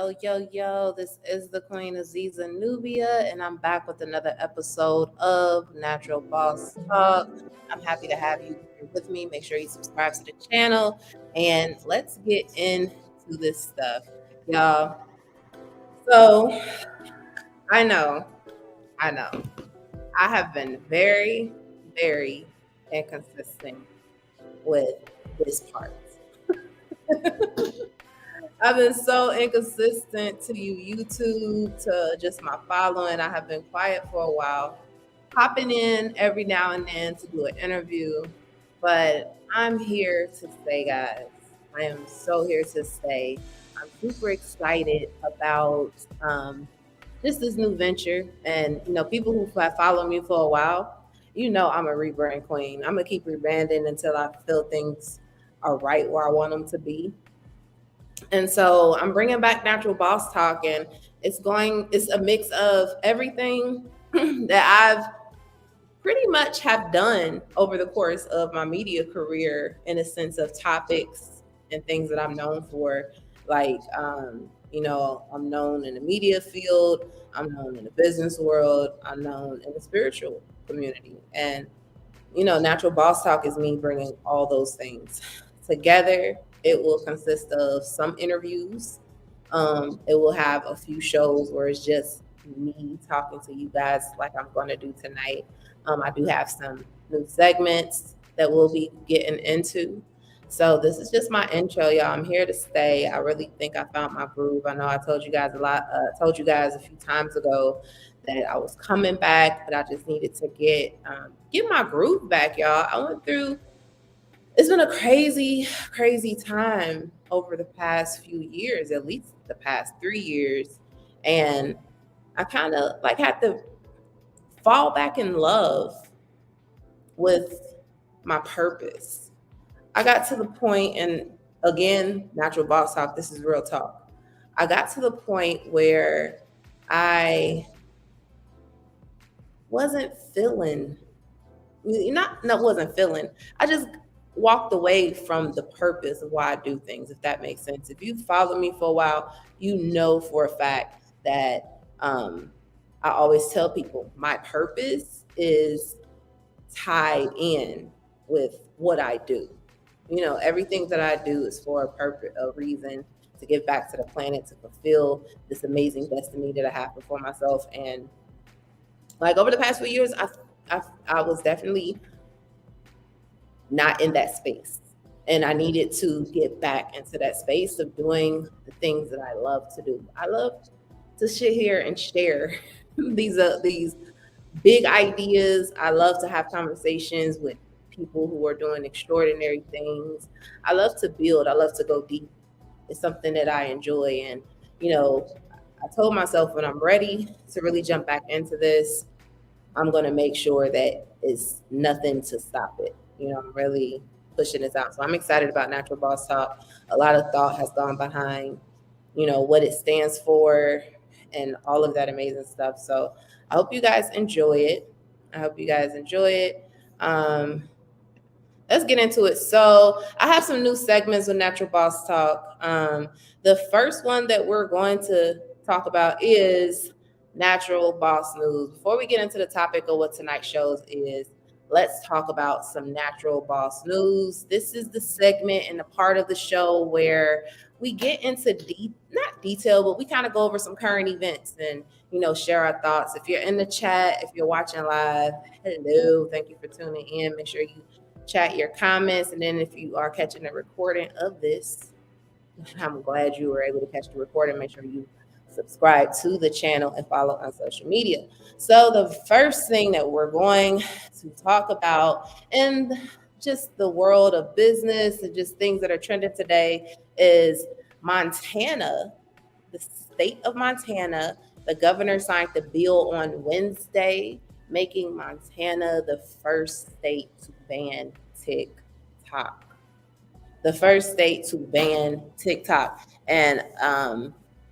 Yo. This is the Queen Azizah Nubia, and I'm back with another episode of Natural Boss Talk. I'm happy to have you here with me. Make sure you subscribe to the channel, and let's get into this stuff, y'all. So, I know, I know, I have been very inconsistent with this part. I've been so inconsistent to YouTube, to just my following. I have been quiet for a while, popping in every now and then to do an interview. But I'm here to say, guys, I am so here to stay. I'm super excited about just this new venture. And, people who have followed me for a while, I'm a rebrand queen. I'm going to keep rebranding until I feel things are right where I want them to be. And so I'm bringing back Natural Boss Talk, and it's a mix of everything that I've pretty much have done over the course of my media career, in a sense of topics and things that I'm known for. Like, I'm known in the media field, I'm known in the business world, I'm known in the spiritual community. And Natural Boss Talk is me bringing all those things together. It will consist of some interviews. It will have a few shows where it's just me talking to you guys, like I'm going to do tonight. I do have some new segments that we'll be getting into. So this is just my intro, y'all. I'm here to stay. I really think I found my groove. I know I told you guys a lot. Told you guys a few times ago that I was coming back, but I just needed to get my groove back, y'all. I went through. It's been a crazy time over the past few years, at least the past 3 years, and I kind of like had to fall back in love with my purpose. I got to the point, and again, Natural Boss Talk, this is real talk. I got to the point where I wasn't feeling, not wasn't feeling. I just walked away from the purpose of why I do things, if that makes sense. If you follow me for a while, you know for a fact that I always tell people my purpose is tied in with what I do. Everything that I do is for a purpose, a reason to give back to the planet, to fulfill this amazing destiny that I have before myself. And like over the past few years, I was definitely not in that space. And I needed to get back into that space of doing the things that I love to do. I love to sit here and share these big ideas. I love to have conversations with people who are doing extraordinary things. I love to build. I love to go deep. It's something that I enjoy. And, you know, I told myself when I'm ready to really jump back into this, I'm going to make sure that it's nothing to stop it. I'm really pushing this out. So I'm excited about Natural Boss Talk. A lot of thought has gone behind, what it stands for and all of that amazing stuff. So I hope you guys enjoy it. Let's get into it. So I have some new segments with Natural Boss Talk. The first one that we're going to talk about is Natural Boss News. Before we get into the topic of what tonight's shows is, let's talk about some Natural Boss News. This is the segment and the part of the show where we get into not detail, but we kind of go over some current events and, share our thoughts. If you're in the chat, if you're watching live, hello, thank you for tuning in. Make sure you chat your comments. And then if you are catching a recording of this, I'm glad you were able to catch the recording. Make sure you subscribe to the channel and follow on social media. So the first thing that we're going to talk about in just the world of business and just things that are trending today is Montana, the state of Montana. The governor signed the bill on Wednesday, making Montana the first state to ban TikTok. The first state to ban TikTok. And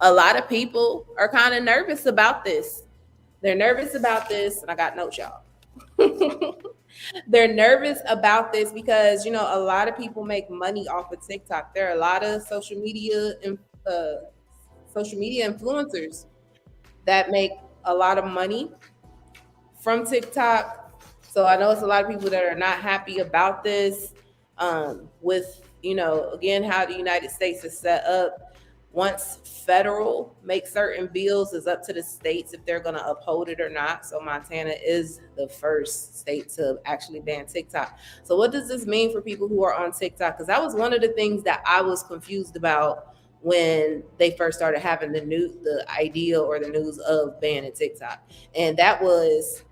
a lot of people are kind of nervous about this. They're nervous about this, and I got notes, y'all. They're nervous about this because, a lot of people make money off of TikTok. There are a lot of social media social media influencers that make a lot of money from TikTok. So I know it's a lot of people that are not happy about this. With, again, how the United States is set up. Once federal makes certain bills, it's up to the states if they're going to uphold it or not. So Montana is the first state to actually ban TikTok. So what does this mean for people who are on TikTok? Because that was one of the things that I was confused about when they first started having the idea or the news of banning TikTok. And that was,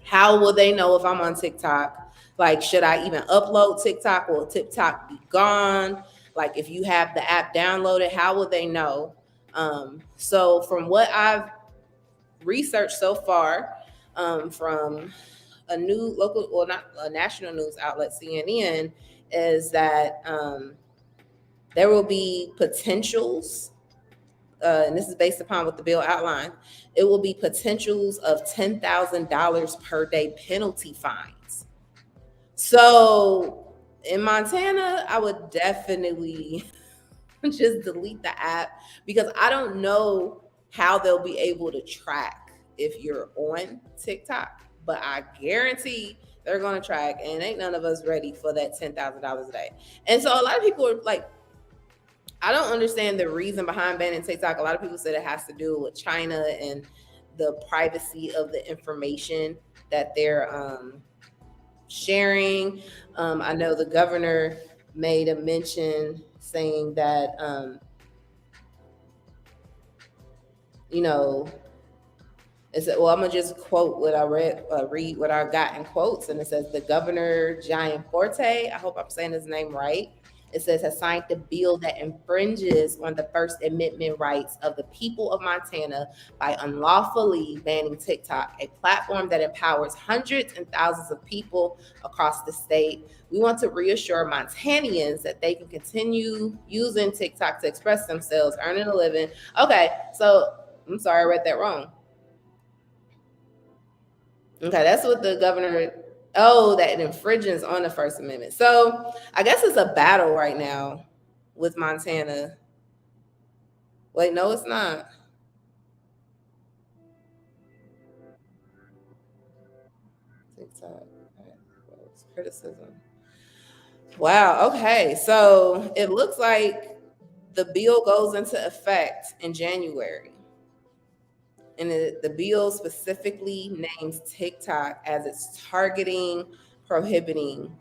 how will they know if I'm on TikTok? Like, should I even upload TikTok? Will TikTok be gone? Like, if you have the app downloaded, how will they know? So from what I've researched so far, from a new local, well, not a national news outlet, CNN, is that there will be potentials, and this is based upon what the bill outlined, it will be potentials of $10,000 per day penalty fines. So in Montana, I would definitely just delete the app, because I don't know how they'll be able to track if you're on TikTok, but I guarantee they're going to track, and ain't none of us ready for that $10,000 a day. And so a lot of people are like, I don't understand the reason behind banning TikTok. A lot of people said it has to do with China and the privacy of the information that they're sharing. I know the governor made a mention saying that, you know, it said, well, I'm gonna just quote what I read what I got in quotes, and it says the governor Gianforte, I hope I'm saying his name right. It says has signed a bill that infringes on the First Amendment rights of the people of Montana by unlawfully banning TikTok, a platform that empowers hundreds and thousands of people across the state. We want to reassure Montanians that they can continue using TikTok to express themselves, earning a living. Okay, so I'm sorry, I read that wrong. Okay, that's what the governor. Oh, that it infringes on the First Amendment. So I guess it's a battle right now with Montana. Wait, no, it's not. TikTok. Criticism. Wow. Okay. So it looks like the bill goes into effect in January. And the bill specifically names TikTok as it's targeting, prohibiting,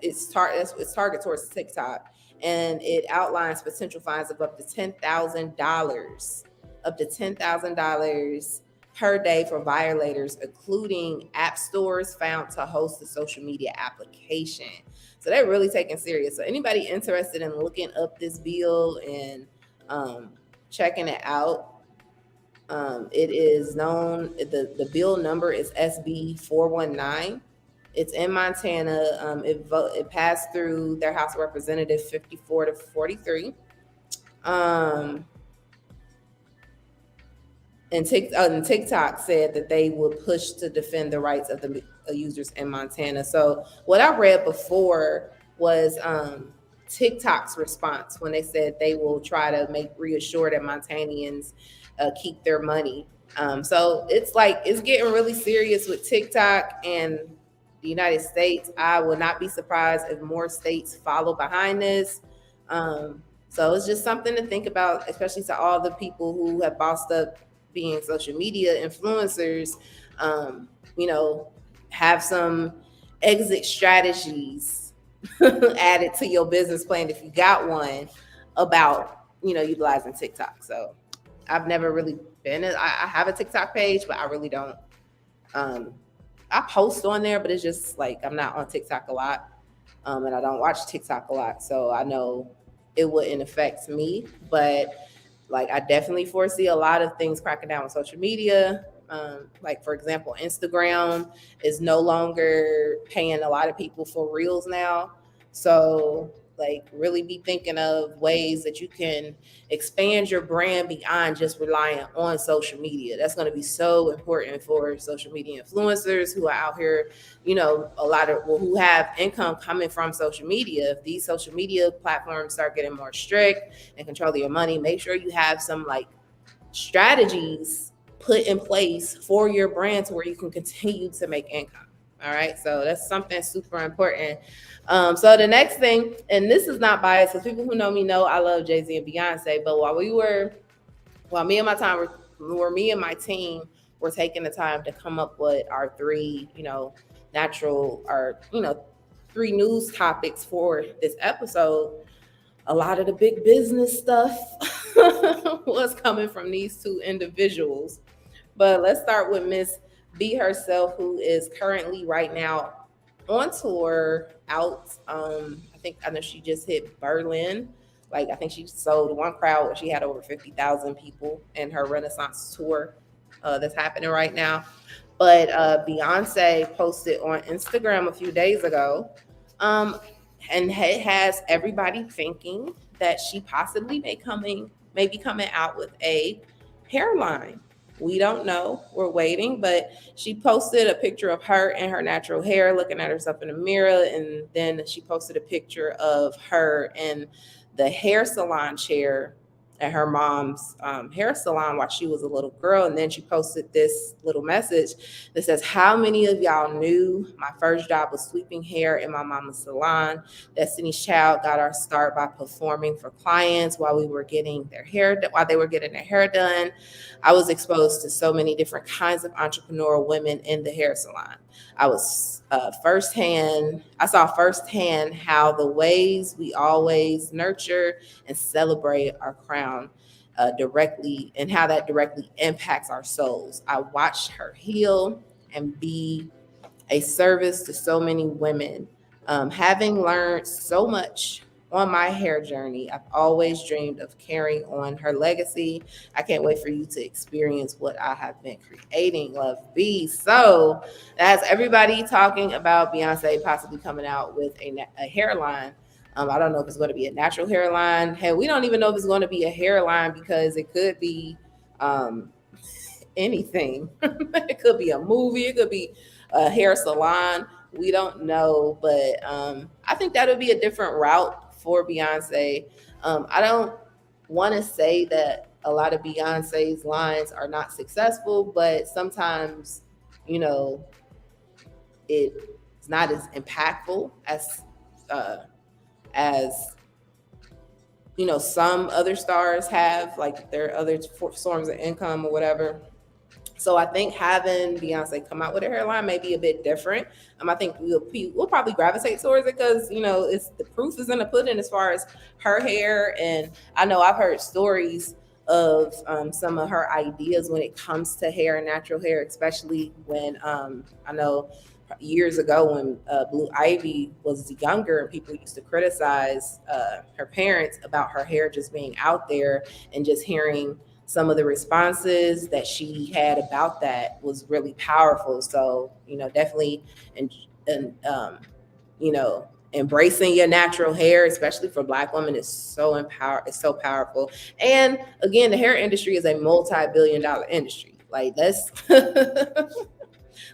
its target towards TikTok, and it outlines potential fines of up to $10,000 per day for violators, including app stores found to host a social media application. So they're really taking serious. So anybody interested in looking up this bill and checking it out, it is known, the bill number is SB 419. It's in Montana. It passed through their House of Representatives 54 to 43. And TikTok said that they would push to defend the rights of the users in Montana. So what I read before was TikTok's response when they said they will try to reassure that Montanians keep their money. So it's like it's getting really serious with TikTok and the United States. I will not be surprised if more states follow behind this. So it's just something to think about, especially to all the people who have bossed up being social media influencers. Have some exit strategies added to your business plan if you got one about utilizing TikTok. So I've never really I have a TikTok page, but I really don't. I post on there, but it's just like I'm not on TikTok a lot, and I don't watch TikTok a lot, so I know it wouldn't affect me. But like, I definitely foresee a lot of things cracking down on social media. Like, for example, Instagram is no longer paying a lot of people for reels now. So like really be thinking of ways that you can expand your brand beyond just relying on social media. That's going to be so important for social media influencers who are out here, a lot of, well, who have income coming from social media. If these social media platforms start getting more strict and control your money, make sure you have some like strategies put in place for your brand to where you can continue to make income. All right, so that's something super important. So the next thing, and this is not biased, because people who know me know I love Jay-Z and Beyonce. But while me and my team were taking the time to come up with our three, three news topics for this episode, a lot of the big business stuff was coming from these two individuals. But let's start with Miss B herself, who is currently right now on tour out. I know she just hit Berlin. Like I think she sold one crowd where she had over 50,000 people in her Renaissance tour that's happening right now. But Beyonce posted on Instagram a few days ago, and it has everybody thinking that she possibly may be coming out with a hairline. We don't know. We're waiting, but she posted a picture of her in her natural hair, looking at herself in the mirror, and then she posted a picture of her in the hair salon chair at her mom's hair salon while she was a little girl. And then she posted this little message that says, "How many of y'all knew my first job was sweeping hair in my mama's salon? Destiny's Child got our start by performing for clients while they were getting their hair done. I was exposed to so many different kinds of entrepreneurial women in the hair salon. I saw firsthand how the ways we always nurture and celebrate our crown directly, and how that directly impacts our souls. I watched her heal and be a service to so many women. Having learned so much on my hair journey, I've always dreamed of carrying on her legacy. I can't wait for you to experience what I have been creating. Love, B." So that's everybody talking about Beyonce possibly coming out with a hairline. I don't know if it's going to be a natural hairline. Hey, we don't even know if it's going to be a hairline, because it could be anything. It could be a movie. It could be a hair salon. We don't know, but I think that would be a different route for Beyonce. I don't want to say that a lot of Beyonce's lines are not successful, but sometimes, it's not as impactful as some other stars have, like their other forms of income or whatever. So I think having Beyonce come out with a hairline may be a bit different. I think we'll probably gravitate towards it because it's the proof is in the pudding as far as her hair. And I know I've heard stories of some of her ideas when it comes to hair and natural hair, especially when I know years ago when Blue Ivy was younger and people used to criticize her parents about her hair just being out there, and just hearing some of the responses that she had about that was really powerful. So, definitely, and embracing your natural hair, especially for Black women, is so powerful. And again, the hair industry is a multi-billion-dollar industry. Like let's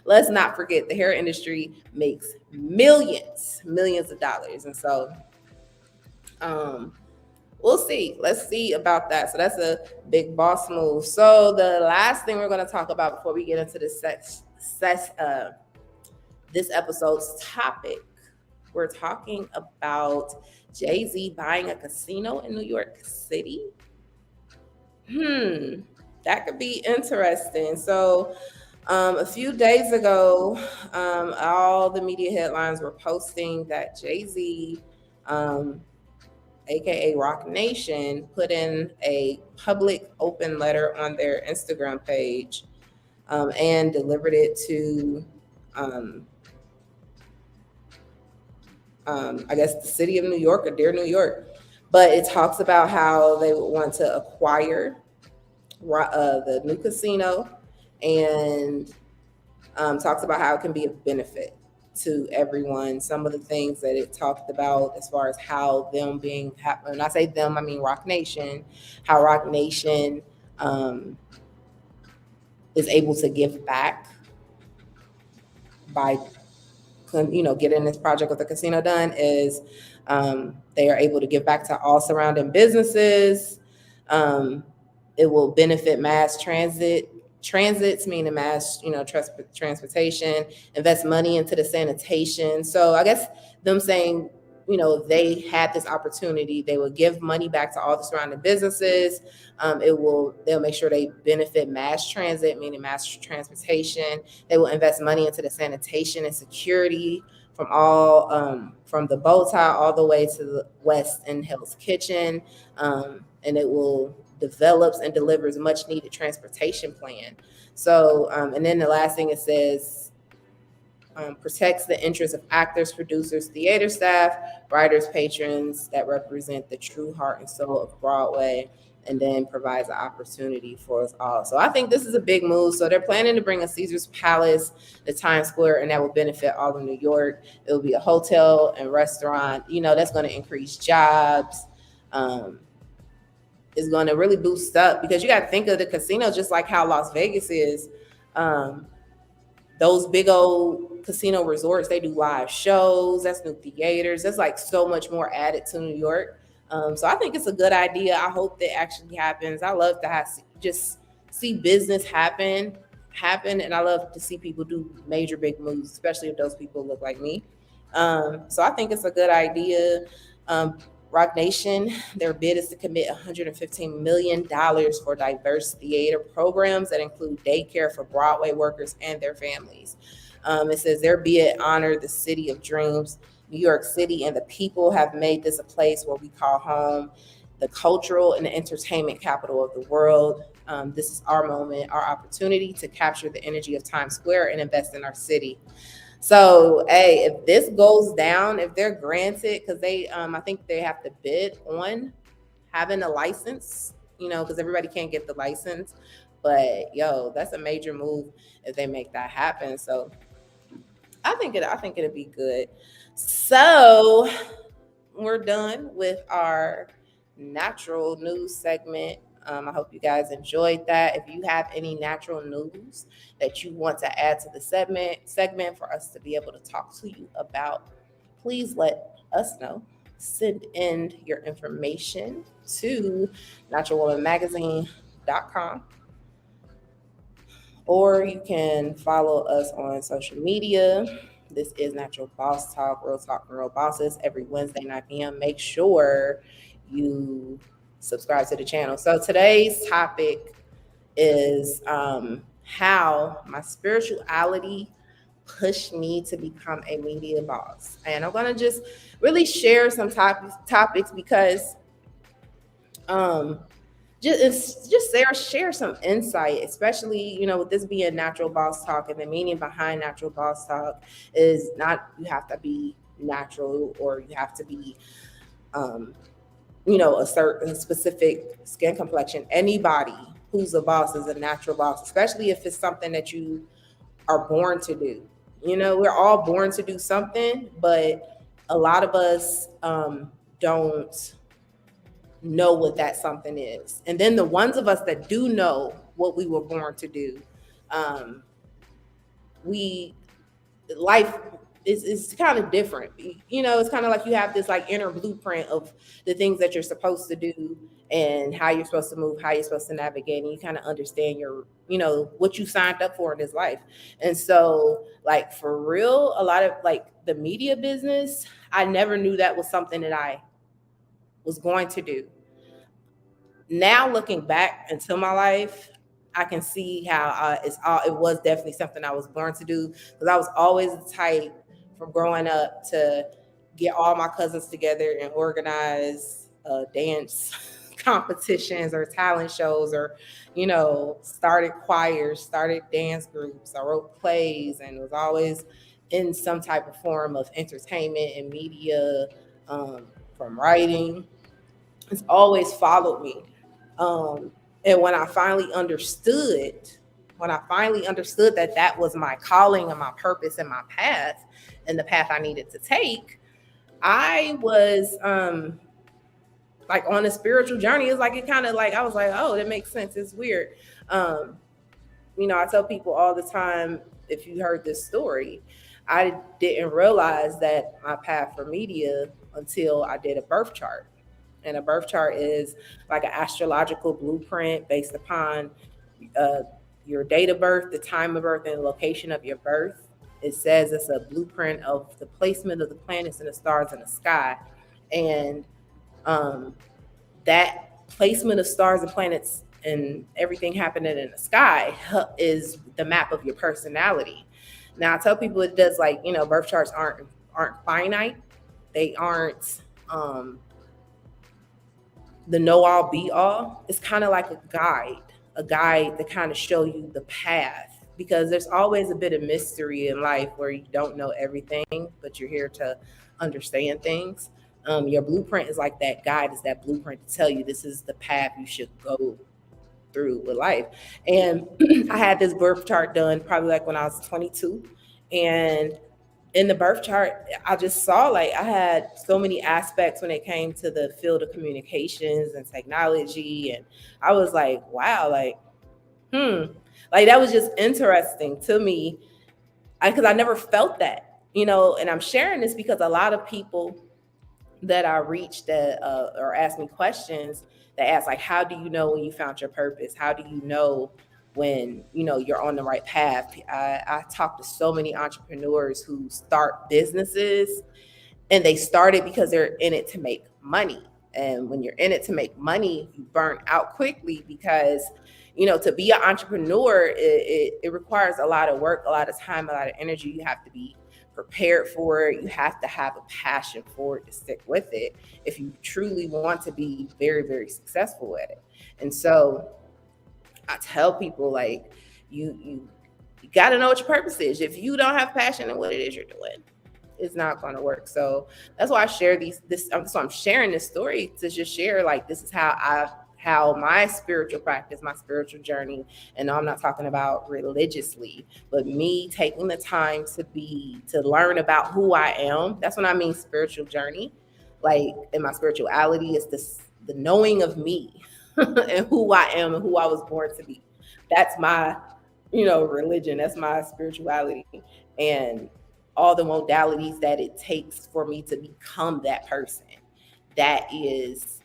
let's not forget the hair industry makes millions of dollars. And so, we'll see. Let's see about that. So that's a big boss move. So the last thing we're going to talk about before we get into this episode's topic, we're talking about Jay-Z buying a casino in New York City. That could be interesting. So a few days ago, all the media headlines were posting that Jay-Z, aka Rock Nation, put in a public open letter on their Instagram page and delivered it to, I guess, the city of New York or Dear New York. But it talks about how they would want to acquire the new casino, and talks about how it can be a benefit to everyone. Some of the things that it talked about as far as how them being, when I say them, I mean Rock Nation, how Rock Nation um, is able to give back by getting this project with the casino done is they are able to give back to all surrounding businesses. Um, it will benefit mass transits, meaning mass, transportation, invest money into the sanitation. So I guess them saying, they had this opportunity, they will give money back to all the surrounding businesses. They'll make sure they benefit mass transit, meaning mass transportation. They will invest money into the sanitation and security from the bow tie all the way to the West End Hell's Kitchen, and it will develops and delivers much needed transportation plan. So, and then the last thing it says, protects the interests of actors, producers, theater staff, writers, patrons that represent the true heart and soul of Broadway, and then provides an opportunity for us all. So I think this is a big move. So they're planning to bring a Caesar's Palace to Times Square, and that will benefit all of New York. It will be a hotel and restaurant. That's going to increase jobs. Is going to really boost up, because you got to think of the casino just like how Las Vegas is. Those big old casino resorts, they do live shows. That's new theaters. There's like so much more added to New York. So I think it's a good idea. I hope that actually happens. I love to just see business happen, and I love to see people do major big moves, especially if those people look like me. So I think it's a good idea. Rock Nation, their bid is to commit $115 million for diverse theater programs that include daycare for Broadway workers and their families. It says their bid honored the city of dreams. New York City and the people have made this a place where we call home, the cultural and the entertainment capital of the world. This is our moment, our opportunity to capture the energy of Times Square and invest in our city. So, hey, if this goes down, if they're granted, because I think they have to bid on having a license, because everybody can't get the license. But that's a major move if they make that happen. So, I think it'll be good. So, we're done with our natural news segment. I hope you guys enjoyed that. If you have any natural news that you want to add to the segment for us to be able to talk to you about, please let us know. Send in your information to naturalwomanmagazine.com, or you can follow us on social media. This is Natural Boss Talk, Real Talk from Real Bosses, every Wednesday, 9 p.m. Make sure you subscribe to the channel. So today's topic is how my spirituality pushed me to become a media boss. And I'm going to just really share some topics because share some insight, especially with this being Natural Boss Talk, and the meaning behind Natural Boss Talk is not you have to be natural or you have to be a certain specific skin complexion. Anybody who's a boss is a natural boss, especially if it's something that you are born to do. We're all born to do something, but a lot of us don't know what that something is. And then the ones of us that do know what we were born to do, life is kind of different. It's kind of like you have this like inner blueprint of the things that you're supposed to do and how you're supposed to move, how you're supposed to navigate, and you kind of understand what you signed up for in this life. And so, like, for real, a lot of like the media business, I never knew that was something that I was going to do. Now looking back into my life, I can see how it was definitely something I was born to do, because I was always the type from growing up to get all my cousins together and organize dance competitions or talent shows, or started choirs, started dance groups. I wrote plays and was always in some type of form of entertainment and media, from writing. It's always followed me. And when I finally understood when I finally understood that that was my calling and my purpose and my path and the path I needed to take, I was like on a spiritual journey. It's like it kind of like I was like, oh, that makes sense. It's weird. Um, I tell people all the time, if you heard this story, I didn't realize that my path for media until I did a birth chart. And a birth chart is like an astrological blueprint based upon uh, your date of birth, the time of birth, and the location of your birth. It says it's a blueprint of the placement of the planets and the stars in the sky. And um, that placement of stars and planets and everything happening in the sky is the map of your personality. Now I tell people it does, like, birth charts aren't finite. They aren't the know all be all. It's kind of like a guide to kind of show you the path, because there's always a bit of mystery in life where you don't know everything, but you're here to understand things. Your blueprint is like that guide, is that blueprint to tell you this is the path you should go through with life. And I had this birth chart done probably like when I was 22. And in the birth chart, I just saw like I had so many aspects when it came to the field of communications and technology. And I was like, wow, like that was just interesting to me, because I never felt that, and I'm sharing this because a lot of people that I reach that or ask me questions that ask like, how do you know when you found your purpose? How do you know when you're on the right path? I talk to so many entrepreneurs who start businesses, and they started because they're in it to make money. And when you're in it to make money, you burn out quickly, because to be an entrepreneur, it requires a lot of work, a lot of time, a lot of energy. You have to be prepared for it. You have to have a passion for it to stick with it if you truly want to be very, very successful at it. And so I tell people, like, you got to know what your purpose is. If you don't have passion in what it is you're doing, it's not going to work. So that's why I share so I'm sharing this story to just share, like, this is how my spiritual practice, my spiritual journey, and I'm not talking about religiously, but me taking the time to learn about who I am. That's what I mean spiritual journey. Like, in my spirituality, is the knowing of me and who I am and who I was born to be. That's my, religion. That's my spirituality. And all the modalities that it takes for me to become that person. That is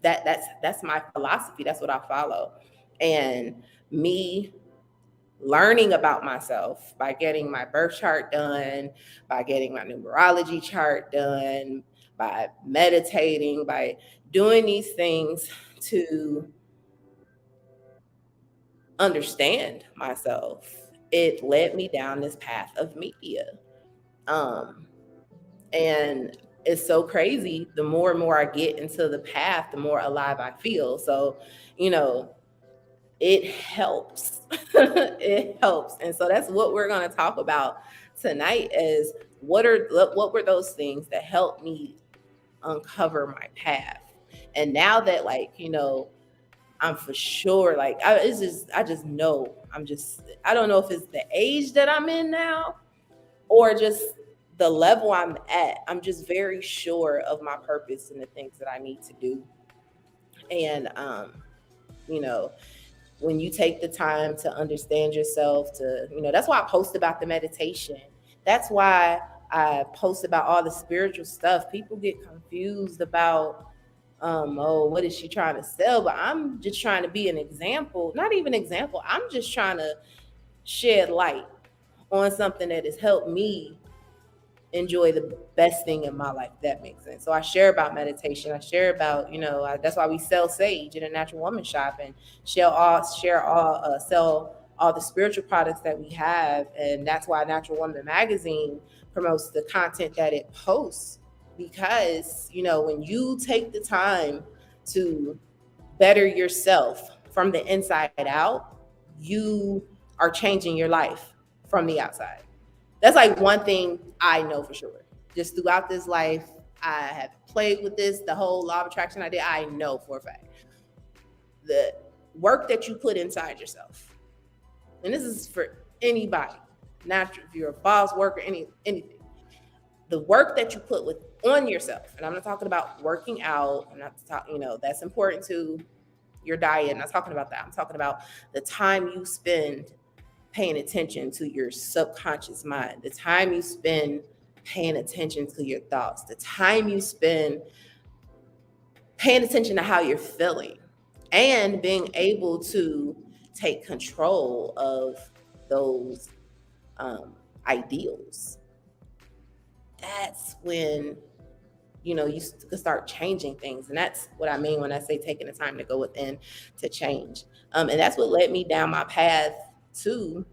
that's my philosophy. That's what I follow. And me learning about myself by getting my birth chart done, by getting my numerology chart done, by meditating, by doing these things to understand myself, it led me down this path of media. Um, and it's so crazy. The more and more I get into the path, the more alive I feel. So, you know, it helps. It helps. And so that's what we're going to talk about tonight, is what were those things that helped me uncover my path. And now that, like, I'm for sure, like, I just know, I don't know if it's the age that I'm in now or just the level I'm at. I'm just very sure of my purpose and the things that I need to do. And you know, when you take the time to understand yourself, that's why I post about the meditation. That's why I post about all the spiritual stuff. People get confused about, oh, what is she trying to sell? But I'm just trying to be an example, not even example. I'm just trying to shed light on something that has helped me enjoy the best thing in my life. If that makes sense. So I share about meditation. I share about, that's why we sell sage in a natural woman shop, and sell all the spiritual products that we have. And that's why Natural Woman magazine promotes the content that it posts, because when you take the time to better yourself from the inside out, you are changing your life from the outside. That's like one thing I know for sure. Just throughout this life, I have played with this, the whole law of attraction idea. I know for a fact that work that you put inside yourself, and this is for anybody, not if you're a boss, worker, anything. The work that you put with on yourself, and I'm not talking about working out. I'm not talking, that's important to your diet. I'm not talking about that. I'm talking about the time you spend paying attention to your subconscious mind, the time you spend paying attention to your thoughts, the time you spend paying attention to how you're feeling, and being able to take control of those ideals. That's when you can start changing things, and that's what I mean when I say taking the time to go within to change. And that's what led me down my path to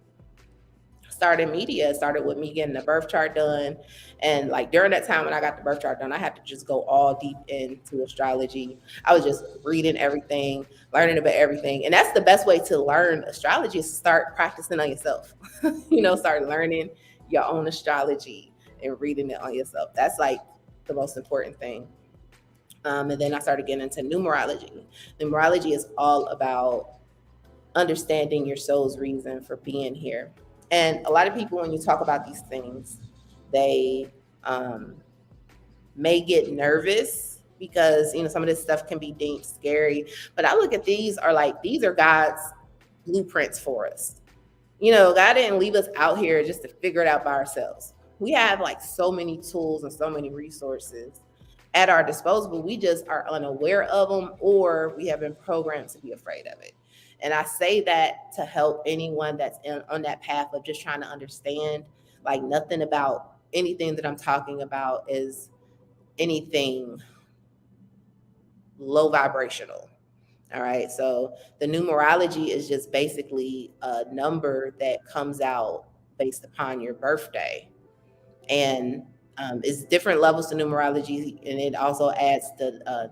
started media. It started with me getting the birth chart done. And like during that time when I got the birth chart done, I had to just go all deep into astrology. I was just reading everything, learning about everything. And that's the best way to learn astrology, is to start practicing on yourself. Start learning your own astrology and reading it on yourself. That's like the most important thing. And then I started getting into numerology. Numerology is all about understanding your soul's reason for being here. And a lot of people, when you talk about these things, they may get nervous because some of this stuff can be deemed scary. But I look at these are God's blueprints for us. God didn't leave us out here just to figure it out by ourselves. We have like so many tools and so many resources at our disposal, but we just are unaware of them, or we have been programmed to be afraid of it. And I say that to help anyone that's on that path of just trying to understand. Like, nothing about anything that I'm talking about is anything low vibrational. All right. So the numerology is just basically a number that comes out based upon your birthday. And it's different levels to numerology, and it also adds the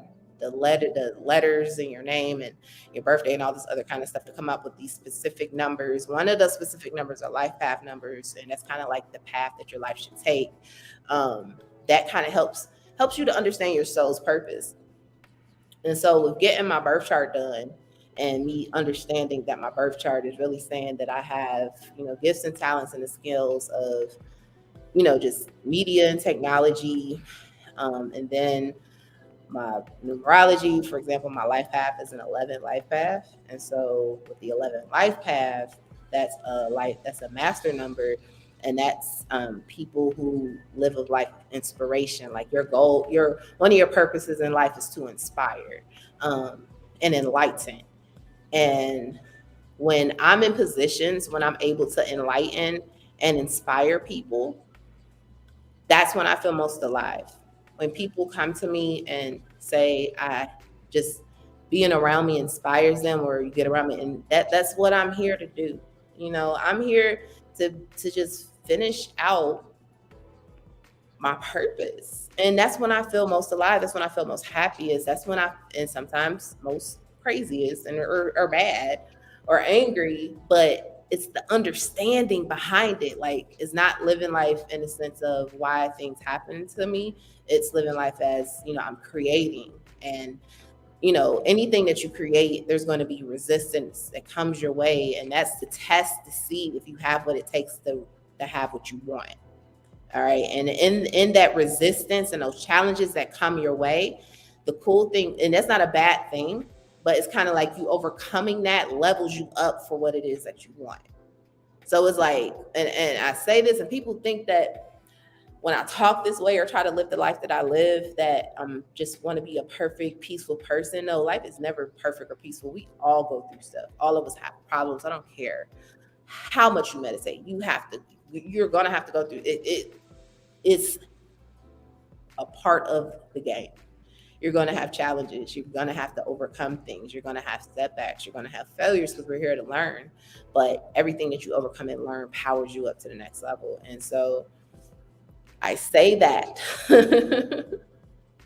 letters in your name and your birthday and all this other kind of stuff to come up with these specific numbers. One of the specific numbers are life path numbers, and that's kind of like the path that your life should take. That kind of helps you to understand your soul's purpose. And so with getting my birth chart done and me understanding that my birth chart is really saying that I have, gifts and talents and the skills of, just media and technology. And then my numerology, for example, my life path is an 11 life path. And so with the 11 life path, that's a master number. And that's people who live a life of inspiration. Like your goal, one of your purposes in life is to inspire and enlighten. And when I'm in positions, when I'm able to enlighten and inspire people, that's when I feel most alive. When people come to me and say, I just being around me inspires them, or you get around me, and that's what I'm here to do. I'm here to just finish out my purpose. And that's when I feel most alive. That's when I feel most happiest. That's when and sometimes most craziest or bad or angry, but it's the understanding behind it. Like, it's not living life in the sense of why things happen to me. It's living life as, I'm creating. And, anything that you create, there's going to be resistance that comes your way. And that's the test to see if you have what it takes to have what you want. All right. And in that resistance and those challenges that come your way, the cool thing, and that's not a bad thing, but it's kind of like you overcoming that levels you up for what it is that you want. So it's like, and I say this, and people think that when I talk this way or try to live the life that I live, that I'm just want to be a perfect, peaceful person. No, life is never perfect or peaceful. We all go through stuff. All of us have problems. I don't care how much you meditate. You're going to have to go through it. It's a part of the game. You're going to have challenges. You're going to have to overcome things. You're going to have setbacks. You're going to have failures, because we're here to learn. But everything that you overcome and learn powers you up to the next level. And so I say that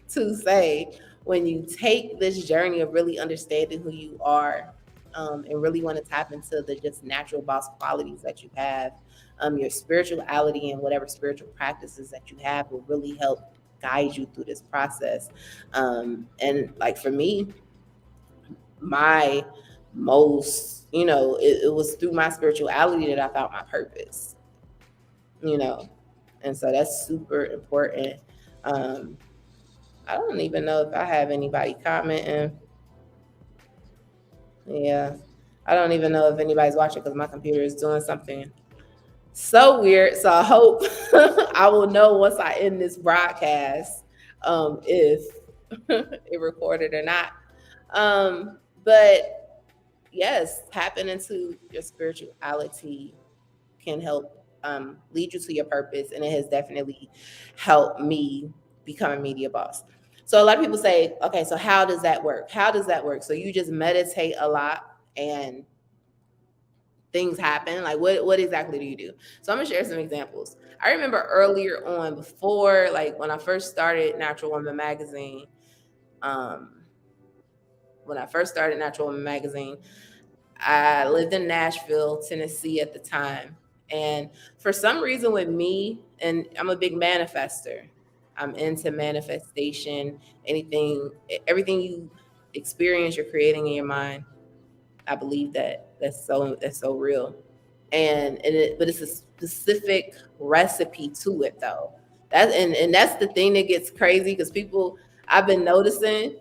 to say, when you take this journey of really understanding who you are, and really want to tap into the just natural boss qualities that you have, your spirituality and whatever spiritual practices that you have will really help guide you through this process. And like for me, my most, it was through my spirituality that I found my purpose, you know. And so that's super important. Um, I don't even know if I have anybody commenting. Yeah. I don't even know if anybody's watching because my computer is doing something so weird. So I hope I will know once I end this broadcast, if it recorded or not. But yes, tapping into your spirituality can help lead you to your purpose, and it has definitely helped me become a media boss. So a lot of people say, okay, so how does that work? How does that work? So you just meditate a lot and things happen. Like what exactly do you do? So I'm gonna share some examples. I remember earlier on, before, like when I first started Natural Woman magazine, um I lived in Nashville, Tennessee at the time. And for some reason with me, and I'm a big manifester, I'm into manifestation. Everything you experience, you're creating in your mind. I believe that that's so real. But it's a specific recipe to it though. And that's the thing that gets crazy because I've been noticing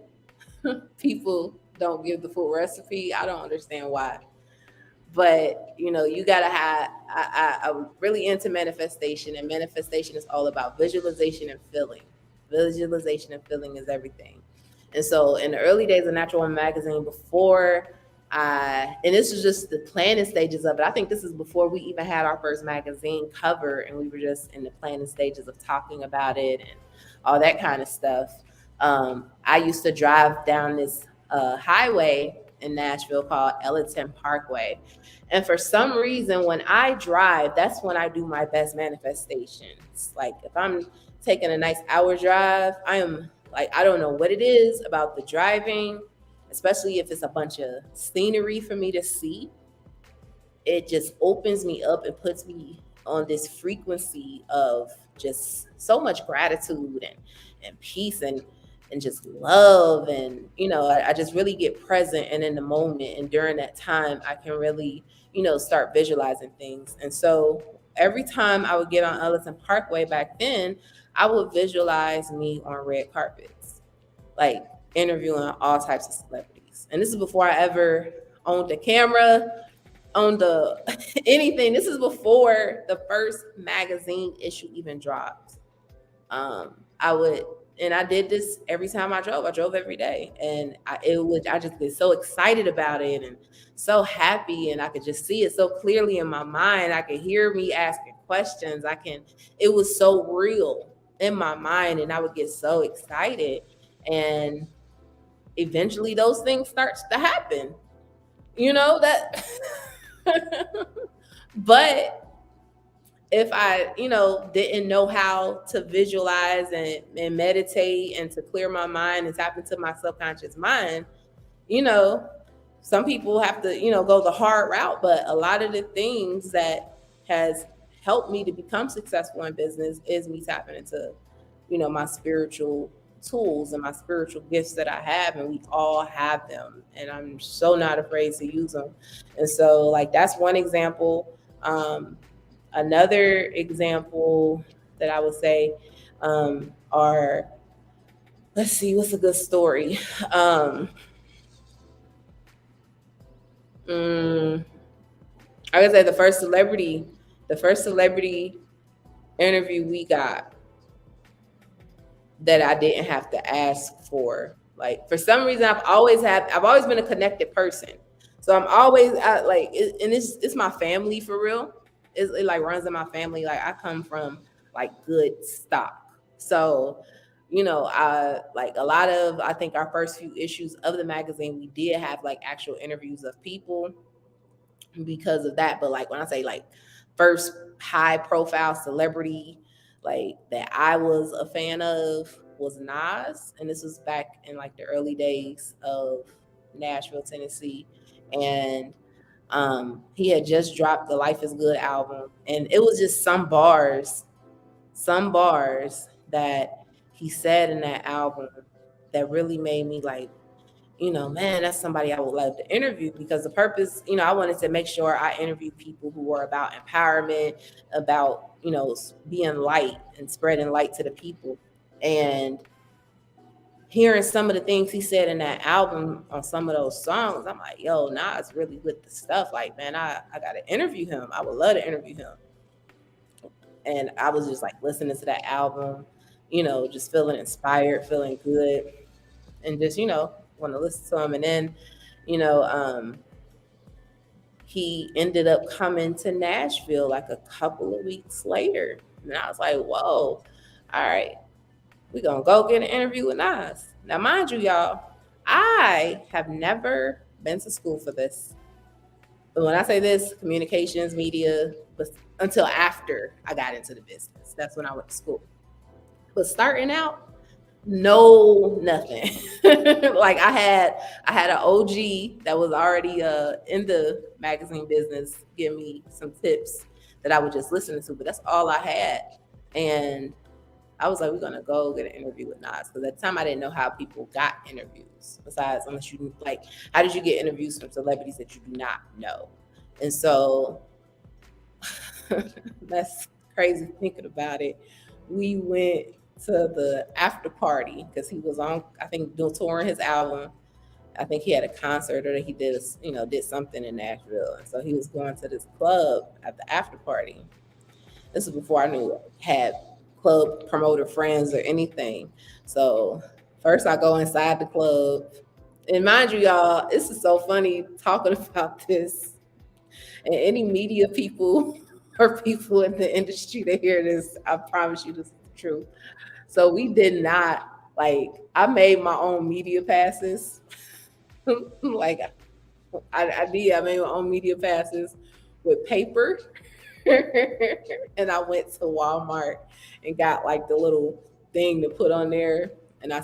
people don't give the full recipe. I don't understand why. But you gotta have. I'm really into manifestation, and manifestation is all about visualization and feeling. Visualization and feeling is everything. And so, in the early days of Natural Woman magazine, before and this was just the planning stages of it. I think this is before we even had our first magazine cover, and we were just in the planning stages of talking about it and all that kind of stuff. I used to drive down this highway in Nashville called Ellington Parkway. And for some reason, when I drive, that's when I do my best manifestations. Like if I'm taking a nice hour drive, I am like, I don't know what it is about the driving, especially if it's a bunch of scenery for me to see. It just opens me up and puts me on this frequency of just so much gratitude and peace and just love. And I just really get present and in the moment, and during that time I can really start visualizing things. And so every time I would get on Ellison Parkway back then, I would visualize me on red carpets, like interviewing all types of celebrities. And this is before I ever owned a camera, owned a anything. This is before the first magazine issue even dropped. I would, and I did this every time I drove. I drove every day, and I just get so excited about it and so happy, and I could just see it so clearly in my mind. I could hear me asking questions. It was so real in my mind, and I would get so excited, and eventually those things starts to happen. That, but if I, didn't know how to visualize and meditate and to clear my mind and tap into my subconscious mind, you know, some people have to, go the hard route. But a lot of the things that has helped me to become successful in business is me tapping into, my spiritual tools and my spiritual gifts that I have, and we all have them. And I'm so not afraid to use them. And so, like, that's one example. Another example that I would say are, let's see, what's a good story? Mm, I would say the first celebrity interview we got that I didn't have to ask for. Like for some reason, I've always been a connected person. So I'm always and it's my family for real. It like runs in my family. Like I come from like good stock. So, I like a lot of, I think our first few issues of the magazine, we did have like actual interviews of people because of that. But like when I say like first high profile celebrity like that I was a fan of was Nas, and this was back in like the early days of Nashville, Tennessee. And he had just dropped the Life is Good album, and it was just some bars that he said in that album that really made me like man, that's somebody I would love to interview, because the purpose, I wanted to make sure I interview people who are about empowerment, about, being light and spreading light to the people. And hearing some of the things he said in that album on some of those songs, I'm like, yo, Nas really with the stuff. Like, man, I got to interview him. I would love to interview him. And I was just like listening to that album, just feeling inspired, feeling good, and just, want to listen to him. And then, you know, um, he ended up coming to Nashville like a couple of weeks later. And I was like, whoa, all right, we're going to go get an interview with Nas. Now, mind you, y'all, I have never been to school for this. But when I say this, communications, media, but until after I got into the business. That's when I went to school. But starting out, no, nothing. Like I had an OG that was already in the magazine business give me some tips that I would just listen to, but that's all I had. And I was like, we're gonna go get an interview with Nas, because at the time I didn't know how people got interviews. Besides, unless you like, how did you get interviews from celebrities that you do not know? And so that's crazy thinking about it. We went to the after party because he was on, I think, doing touring his album. I think he had a concert, or he did, did something in Nashville, and so he was going to this club at the after party. This is before I knew had club promoter friends or anything. So first I go inside the club, and mind you, y'all, this is so funny talking about this. And any media people or people in the industry that hear this, I promise you this is the truth. So we did not, like, I made my own media passes. Like I did, I made my own media passes with paper. And I went to Walmart and got like the little thing to put on there, and I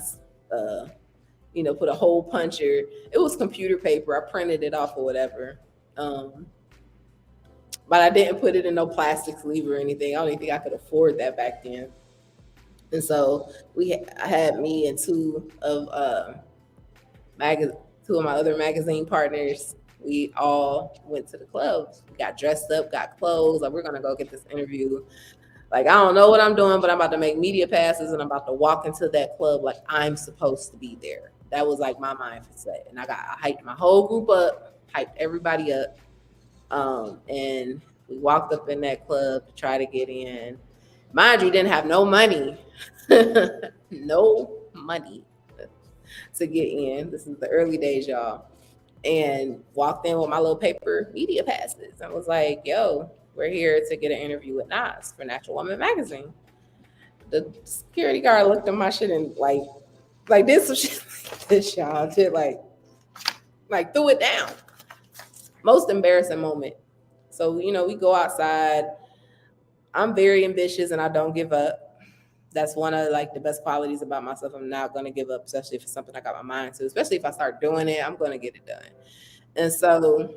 put a hole puncher. It was computer paper. I printed it off or whatever. But I didn't put it in no plastic sleeve or anything. I don't even think I could afford that back then. And so I had me and mag- two of my other magazine partners. We all went to the club. We got dressed up, got clothes. Like, we're gonna go get this interview. Like, I don't know what I'm doing, but I'm about to make media passes and I'm about to walk into that club like I'm supposed to be there. That was like my mindset. And I hyped my whole group up, hyped everybody up. And we walked up in that club to try to get in. Mind you, didn't have no money. No money to get in. This is the early days, y'all. And walked in with my little paper media passes. I was like, yo, we're here to get an interview with Nas for Natural Woman magazine. The security guard looked at my shit and like did some shit like this, y'all. Shit like threw it down. Most embarrassing moment. So, we go outside. I'm very ambitious and I don't give up. That's one of like the best qualities about myself. I'm not going to give up, especially if it's something I got my mind to. Especially if I start doing it, I'm going to get it done. And so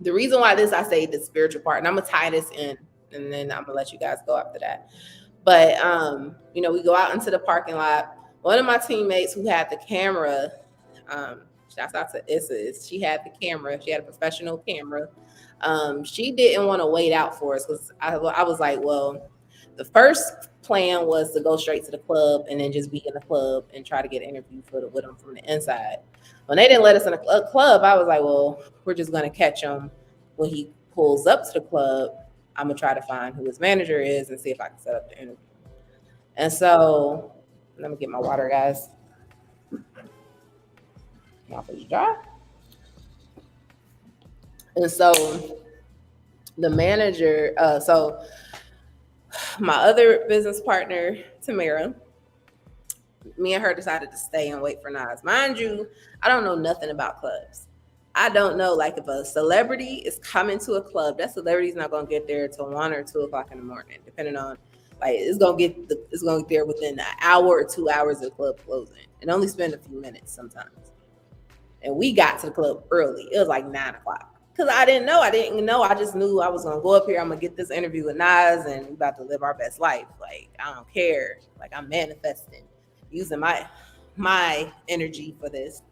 the reason why I say the spiritual part, and I'm gonna tie this in, and then I'm gonna let you guys go after that. But we go out into the parking lot. One of my teammates who had the camera, shouts out to Issa, she had the camera. She had a professional camera. She didn't want to wait out for us because I was like, well, the first plan was to go straight to the club and then just be in the club and try to get an interview with them from the inside. When they didn't let us in a club, I was like, well, we're just going to catch him when he pulls up to the club. I'm going to try to find who his manager is and see if I can set up the interview. And so let me get my water, guys. Mouth is dry. And so the manager, so my other business partner, Tamara, me and her decided to stay and wait for Nas. Mind you, I don't know nothing about clubs. I don't know, like, if a celebrity is coming to a club, that celebrity's not gonna get there till 1 or 2 o'clock in the morning, depending on, like, it's gonna get there within an hour or 2 hours of the club closing, and only spend a few minutes sometimes. And we got to the club early. It was like 9 o'clock. Because I didn't know. I just knew I was going to go up here. I'm going to get this interview with Nas and we about to live our best life. Like, I don't care. Like, I'm manifesting, using my energy for this.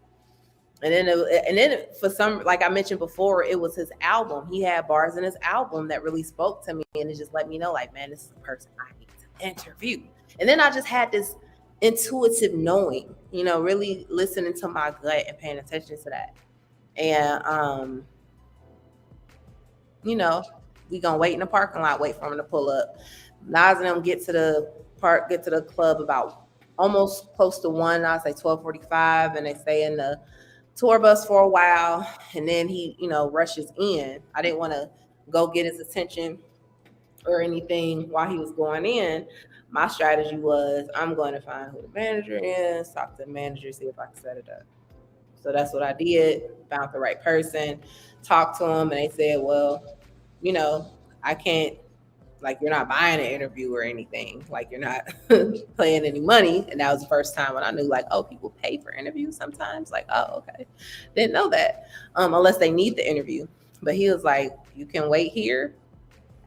And then for some, like I mentioned before, it was his album. He had bars in his album that really spoke to me, and it just let me know, like, man, this is the person I need to interview. And then I just had this intuitive knowing, really listening to my gut and paying attention to that. And we gonna wait in the parking lot, wait for him to pull up. Nas and them get to the park, get to the club about almost close to 1. I say 12:45, and they stay in the tour bus for a while, and then he, rushes in. I didn't want to go get his attention or anything while he was going in. My strategy was, I'm going to find who the manager is, talk to the manager, see if I can set it up. So that's what I did. Found the right person, talked to them, and they said, well, I can't, like, you're not buying an interview or anything. Like, you're not paying any money. And that was the first time when I knew, like, oh, people pay for interviews sometimes. Like, oh, okay. Didn't know that. Unless they need the interview. But he was like, you can wait here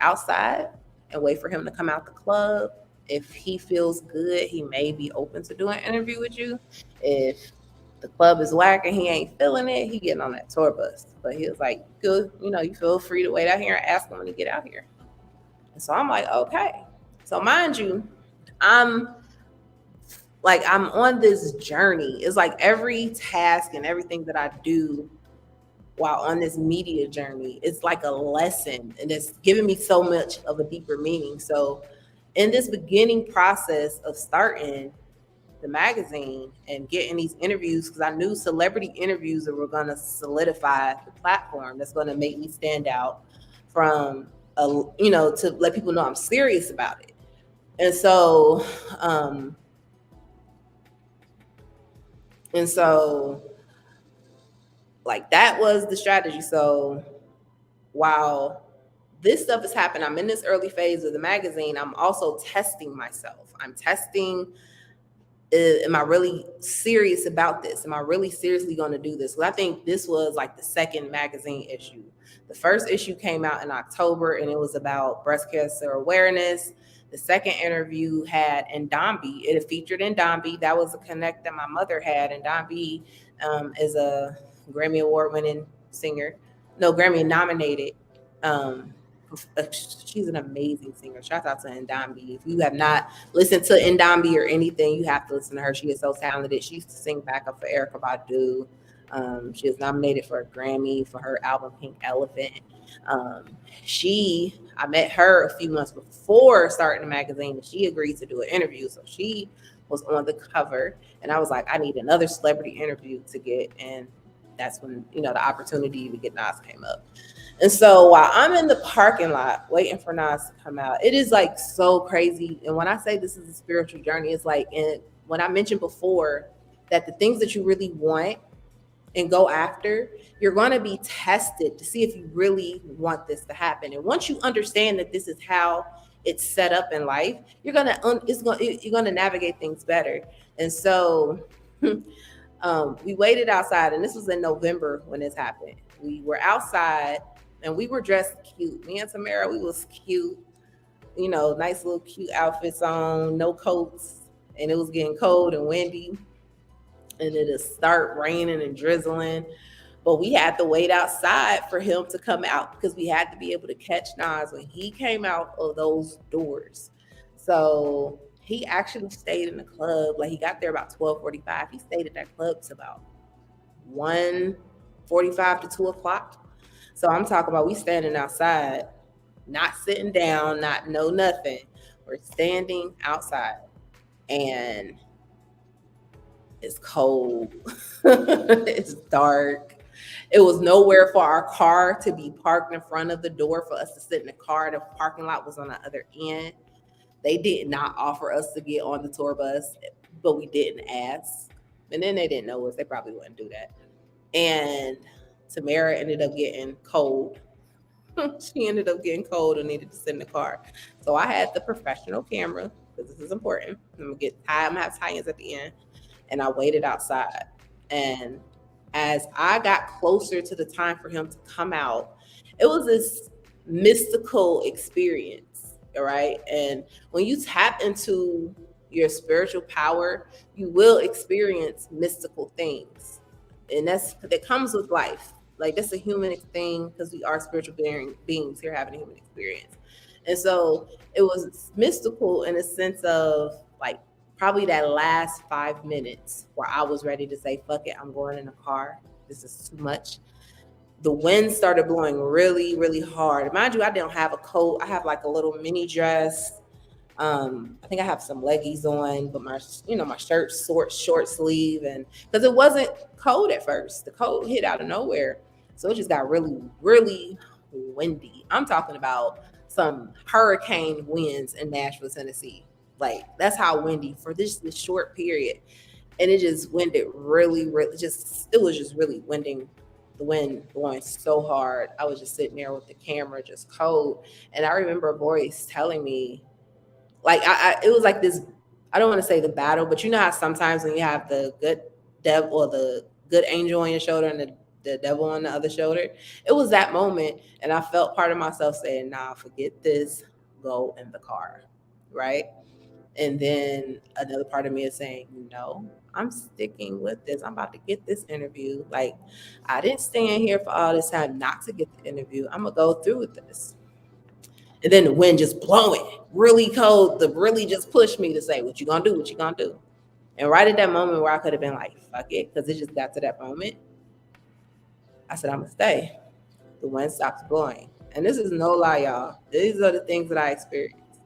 outside and wait for him to come out the club. If he feels good, he may be open to doing an interview with you. If the club is whack and he ain't feeling it, he getting on that tour bus. But he was like, good, you feel free to wait out here and ask him when you get out here. And so I'm like, okay. So mind you, I'm on this journey. It's like every task and everything that I do while on this media journey, it's like a lesson, and it's giving me so much of a deeper meaning. So in this beginning process of starting the magazine and getting these interviews, because I knew celebrity interviews were going to solidify the platform, that's going to make me stand out from, to let people know I'm serious about it. And so, like, that was the strategy. So while this stuff is happening, I'm in this early phase of the magazine, I'm also testing myself. I'm testing, am I really serious about this? Am I really seriously going to do this? Well, I think this was like the second magazine issue. The first issue came out in October, and it was about breast cancer awareness. The second interview had Ndambi. It featured Ndambi. That was a connect that my mother had. Ndambi is a Grammy Award-winning singer. No, Grammy nominated. She's an amazing singer. Shout out to Ndambi. If you have not listened to Ndambi or anything, you have to listen to her. She is so talented. She used to sing backup for Erykah Badu. She was nominated for a Grammy for her album Pink Elephant. I met her a few months before starting the magazine, and she agreed to do an interview. So she was on the cover, and I was like, I need another celebrity interview to get. And that's when, the opportunity to get Nas came up. And so while I'm in the parking lot waiting for Nas to come out, it is like so crazy. And when I say this is a spiritual journey, it's like, and when I mentioned before that the things that you really want and go after, you're going to be tested to see if you really want this to happen. And once you understand that this is how it's set up in life, you're going to navigate things better. And so we waited outside, and this was in November when this happened. We were outside, and we were dressed cute. Me and Tamara, we was cute, nice little cute outfits on, no coats, and it was getting cold and windy, and it'll start raining and drizzling. But we had to wait outside for him to come out because we had to be able to catch Nas when he came out of those doors. So he actually stayed in the club. Like, he got there about 12:45. He stayed at that club to about 1:45 to 2 o'clock. So I'm talking about we standing outside, not sitting down, nothing. We're standing outside, and it's cold. It's dark. It was nowhere for our car to be parked in front of the door for us to sit in the car. The parking lot was on the other end. They did not offer us to get on the tour bus, but we didn't ask. And then they didn't know us. They probably wouldn't do that. And Tamara ended up getting cold. She ended up getting cold and needed to sit in the car. So I had the professional camera, because this is important. I'm gonna have tie-ins at the end. And I waited outside. And as I got closer to the time for him to come out, it was this mystical experience, all right? And when you tap into your spiritual power, you will experience mystical things. And that comes with life. Like that's a human thing because we are spiritual beings here having a human experience. And so it was mystical in a sense of like probably that last 5 minutes where I was ready to say, fuck it, I'm going in the car. This is too much. The wind started blowing really, really hard. Mind you, I didn't have a coat. I have like a little mini dress. I think I have some leggies on, but my shirt's short sleeve, and because it wasn't cold at first, the cold hit out of nowhere, so it just got really, really windy. I'm talking about some hurricane winds in Nashville, Tennessee. Like that's how windy for this short period, and it just winded really, really. It was just really winding. The wind blowing so hard. I was just sitting there with the camera, just cold, and I remember a voice telling me like it was like this. I don't want to say the battle, but you know how sometimes when you have the good devil or the good angel on your shoulder and the devil on the other shoulder, it was that moment, and I felt part of myself saying, "Nah, forget this, go in the car," right? And then another part of me is saying, "No, I'm sticking with this. I'm about to get this interview. Like, I didn't stand here for all this time not to get the interview. I'm gonna go through with this." And then the wind just blowing really cold to really just push me to say, what you gonna do? What you gonna do? And right at that moment where I could have been like, fuck it, because it just got to that moment, I said, I'm gonna stay. The wind stops blowing. And this is no lie, y'all. These are the things that I experienced.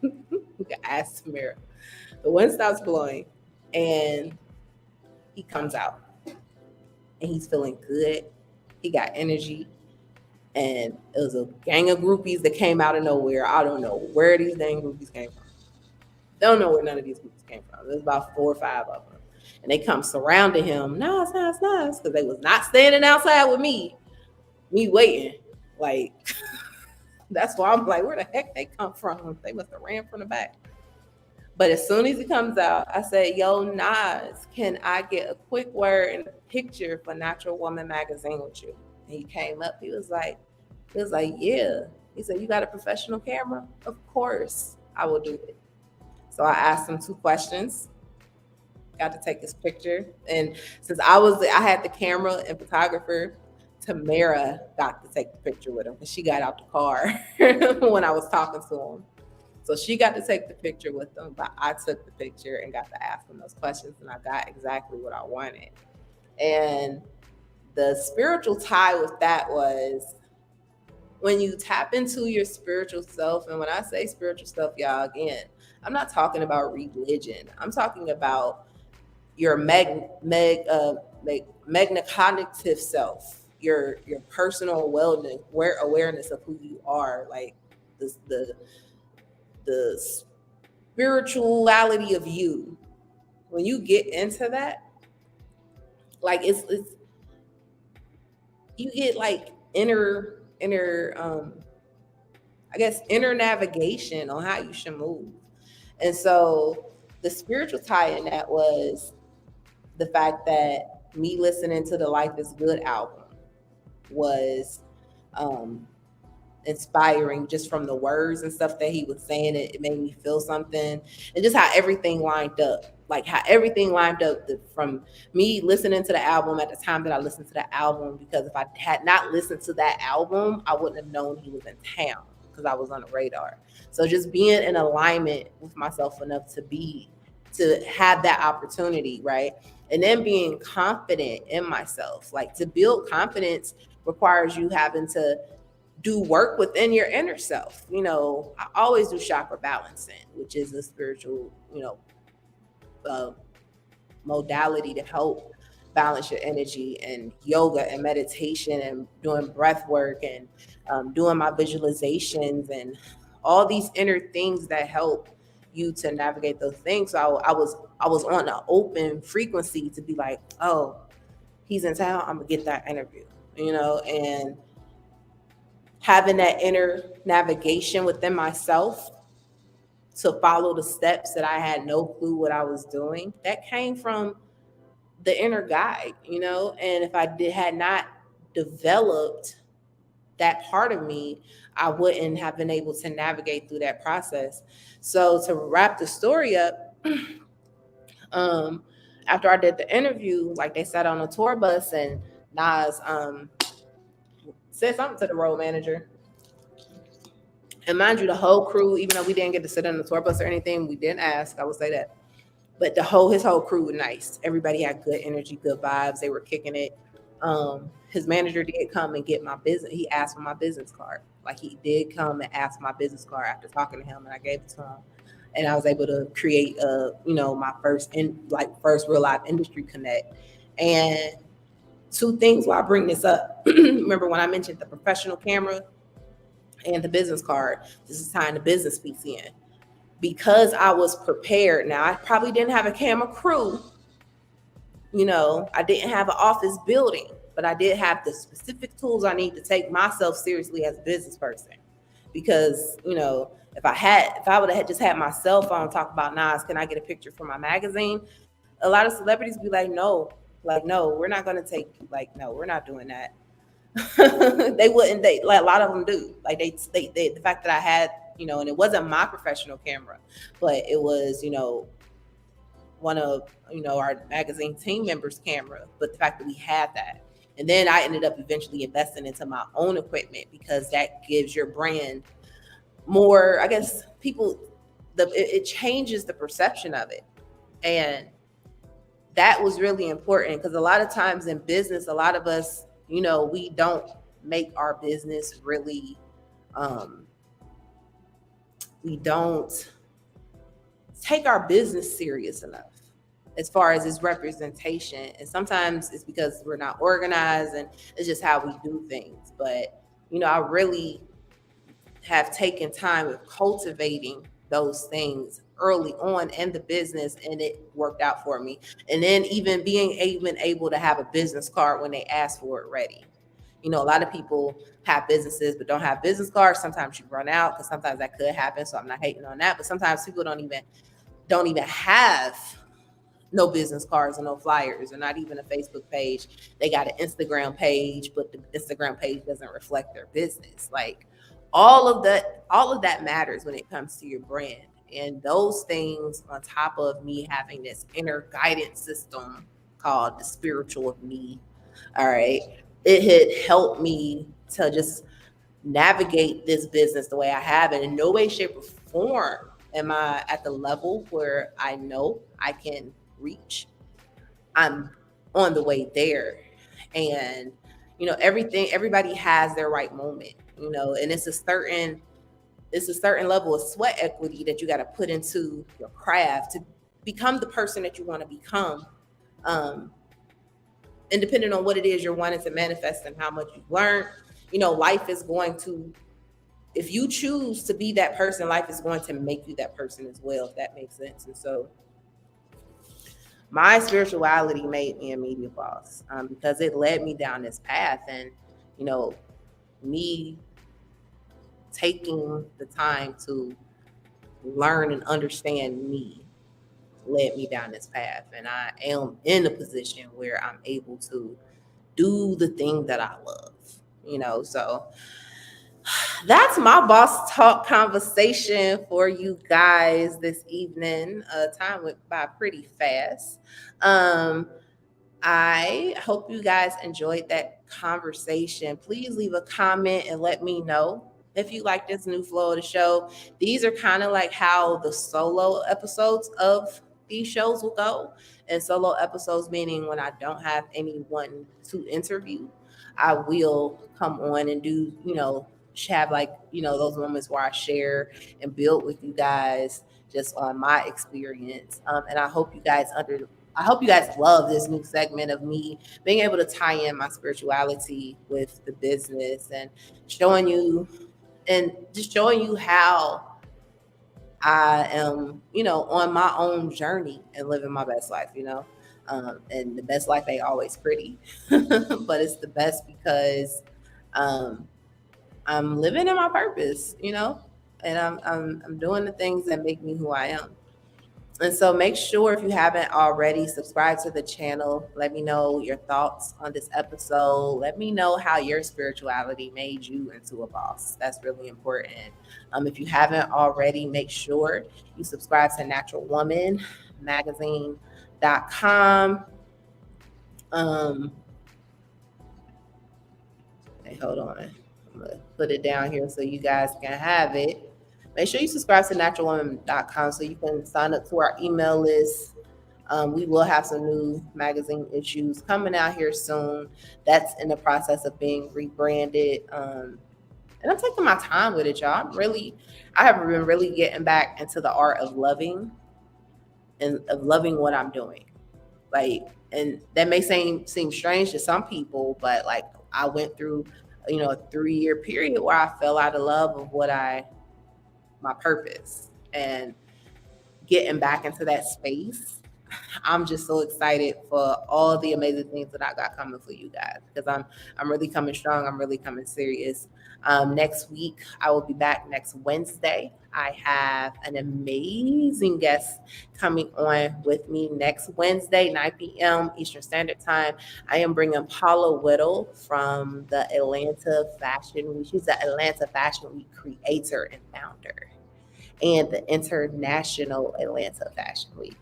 You can ask Tamara. The wind stops blowing and he comes out and he's feeling good. He got energy. And it was a gang of groupies that came out of nowhere. I don't know where these dang groupies came from. Don't know where none of these groupies came from. There's about 4 or 5 of them. And they come surrounding him. Nice, nice, nice. Because they was not standing outside with me waiting. Like, that's why I'm like, where the heck they come from? They must have ran from the back. But as soon as he comes out, I said, yo, Nas, can I get a quick word and a picture for Natural Woman magazine with you? And he came up, he was like, yeah. He said, you got a professional camera? Of course, I will do it. So I asked him 2 questions, got to take his picture. And since I had the camera and photographer, Tamara got to take the picture with him because she got out the car when I was talking to him. So she got to take the picture with them, but I took the picture and got to ask them those questions, and I got exactly what I wanted. And the spiritual tie with that was when you tap into your spiritual self. And when I say spiritual self, y'all, again, I'm not talking about religion. I'm talking about your megacognitive self, your personal wellness, awareness of who you are, like the spirituality of you. When you get into that, like it's you get like inner I guess inner navigation on how you should move. And so the spiritual tie in that was the fact that me listening to the Life is Good album was inspiring just from the words and stuff that he was saying. It made me feel something, and just how everything lined up, like how everything lined up from me listening to the album at the time that I listened to the album, because if I had not listened to that album, I wouldn't have known he was in town because I was on the radar. So just being in alignment with myself enough to have that opportunity, right? And then being confident in myself. Like, to build confidence requires you having to do work within your inner self. I always do chakra balancing, which is a spiritual, uh, modality to help balance your energy, and yoga and meditation and doing breath work and doing my visualizations and all these inner things that help you to navigate those things. So I was on an open frequency to be like, oh, he's in town, I'm gonna get that interview, and having that inner navigation within myself to follow the steps that I had no clue what I was doing, that came from the inner guide, and if had not developed that part of me, I wouldn't have been able to navigate through that process. So to wrap the story up, After I did the interview, like they sat on a tour bus and Nas said something to the road manager. And mind you, the whole crew, even though we didn't get to sit on the tour bus or anything, we didn't ask. I would say that. But his whole crew was nice. Everybody had good energy, good vibes. They were kicking it. His manager did come and get my business. He asked for my business card. Like he did come and ask for my business card after talking to him, and I gave it to him. And I was able to create my first real life industry connect. And two things while I bring this up. Remember when I mentioned the professional camera and the business card? This is tying the business piece in. Because I was prepared. Now I probably didn't have a camera crew. I didn't have an office building, but I did have the specific tools I need to take myself seriously as a business person. Because, if I would have just had my cell phone talk about Nas, can I get a picture for my magazine? A lot of celebrities be like, no, we're not going to take, no, we're not doing that. They wouldn't, a lot of them do. Like they, the fact that I had, and it wasn't my professional camera, but it was, one of, our magazine team members' camera. But the fact that we had that. And then I ended up eventually investing into my own equipment because that gives your brand more, I guess, it changes the perception of it. And that was really important because a lot of times in business, a lot of us, we don't make our business really, we don't take our business serious enough as far as its representation. And sometimes it's because we're not organized and it's just how we do things. But, I really have taken time of cultivating those things early on in the business, and it worked out for me. And then even being able to have a business card when they ask for it ready. A lot of people have businesses but don't have business cards. Sometimes you run out because sometimes that could happen. So I'm not hating on that. But sometimes people don't even have no business cards and no flyers, or not even a Facebook page. They got an Instagram page, but the Instagram page doesn't reflect their business. Like all of that matters when it comes to your brand. And those things, on top of me having this inner guidance system called the spiritual of me, all right, it had helped me to just navigate this business the way I have. And in no way, shape, or form am I at the level where I know I can reach. I'm on the way there. And, everybody has their right moment, and it's a certain level of sweat equity that you got to put into your craft to become the person that you want to become. And depending on what it is you're wanting to manifest and how much you've learned, life is going to, if you choose to be that person, life is going to make you that person as well, if that makes sense. And so my spirituality made me a media boss, because it led me down this path. And, me taking the time to learn and understand me led me down this path. And I am in a position where I'm able to do the thing that I love, so that's my boss talk conversation for you guys this evening. Time went by pretty fast. I hope you guys enjoyed that conversation. Please leave a comment and let me know if you like this new flow of the show. These are kind of like how the solo episodes of these shows will go. And solo episodes meaning when I don't have anyone to interview, I will come on and do, have those moments where I share and build with you guys just on my experience. And I hope you guys love this new segment of me being able to tie in my spirituality with the business and showing you how I am, on my own journey and living my best life. And the best life ain't always pretty, but it's the best because I'm living in my purpose, and I'm doing the things that make me who I am. And so make sure, if you haven't already, subscribe to the channel. Let me know your thoughts on this episode. Let me know how your spirituality made you into a boss. That's really important. If you haven't already, make sure you subscribe to Natural Woman magazine Um, hey, hold on. I'm going to put it down here so you guys can have it. Make sure you subscribe to naturalwoman.com so you can sign up to our email list. We will have some new magazine issues coming out here soon. That's in the process of being rebranded. And I'm taking my time with it, y'all. I have been really getting back into the art of loving and of loving what I'm doing. Like, and that may seem strange to some people, but like I went through, a 3-year period where I fell out of love of my purpose, and getting back into that space. I'm just so excited for all the amazing things that I got coming for you guys, because I'm really coming strong. I'm really coming serious. Next week, I will be back next Wednesday. I have an amazing guest coming on with me next Wednesday, 9 p.m. Eastern Standard Time. I am bringing Paula Whittle from the Atlanta Fashion Week. She's the Atlanta Fashion Week creator and founder, and the International Atlanta Fashion Week.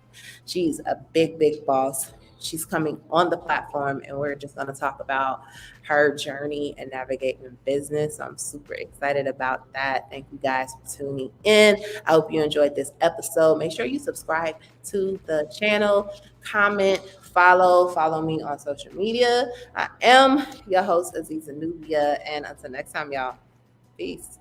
She's a big, big boss. She's coming on the platform, and we're just going to talk about her journey and navigating business. So I'm super excited about that. Thank you guys for tuning in. I hope you enjoyed this episode. Make sure you subscribe to the channel, comment, follow me on social media. I am your host, Azizah Nubia, and until next time, y'all, peace.